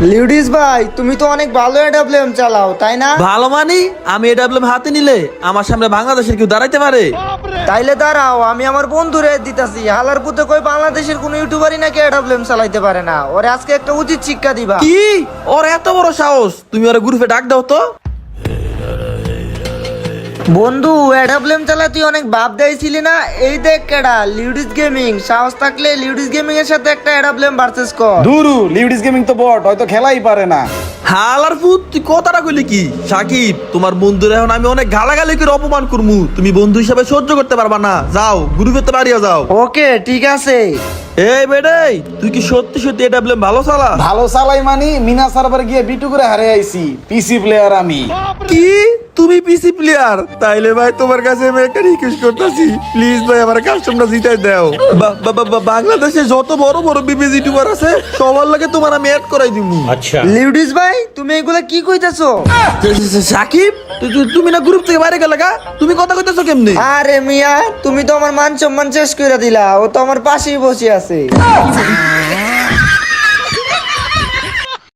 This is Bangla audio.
লিউডিস ভাই, তুমি তো অনেক ভালো এডাব্লিউএম চালাও, তাই না? ভালো মানি আমি এডাব্লিউএম হাতে নিলে আমার সামনে বাংলাদেশের কেউ দাঁড়াইতে পারে? তাইলে দাঁড়াও, আমি আমার বন্ধুরে দিতাছি। হালার পুতে কই বাংলাদেশের কোন ইউটিউবারই নাকি এডাব্লিউএম চালাইতে পারে না। ওরে আজকে একটা উচিত শিক্ষা দিবা। কি ওর এত বড় সাহস? তুমি ওরা গ্রুপে ডাক দাও তো। বন্ধু, এডাব্লিউএম চালায় তুই অনেক ভাব দিয়েছিলি না? এই দেখ কেডা, লিউডিস গেমিং। সাহস থাকলে লিউডিস গেমিং এর সাথে একটা এডাব্লিউএম ভার্সেস কর। দুরু লিউডিস গেমিং তো বট, হয়তো খেলাই পারে না। হালার ফুট, তুই কথাটা কইলি কি? সাকিব, তোমার বন্ধুর এখন আমি অনেক গালাগালি করে অপমান করমু, তুমি বন্ধু হিসাবে সহ্য করতে পারবা না। যাও গ্রুপে তো বাড়িয়া যাও। ওকে, ঠিক আছে। এই বেডে, তুই কি সত্যি সত্যি এডাব্লিউএম ভালো চালা? ভালো চালাই মানি মিনা সার্ভার গিয়ে বিটু করে হারে আইছি। পিসি প্লেয়ার আমি। কি তুমি পিসি প্লেয়ার? তাইলে ভাই তোমার কাছে আমি একটা রিকোয়েস্ট করতেছি, প্লিজ ভাই আমার কাস্টমটা জিতাই দাও। বাংলাদেশে যত বড় বড় বিবিজি ইউটিউবার আছে সবার লাগে তোমার আমি অ্যাড করাই দিমু। লিউডিস ভাই, তুমি এগুলা কি কইতাছো? সাকিব, তুমি না গ্রুপ থেকে বাইরে গেলে গা? তুমি কথা কইতেছো কেমনে? আরে মিয়া, তুমি তো আমার মান সম্মান শেষ করে দিলা। ও তো আমার পাশেই বসে আছে।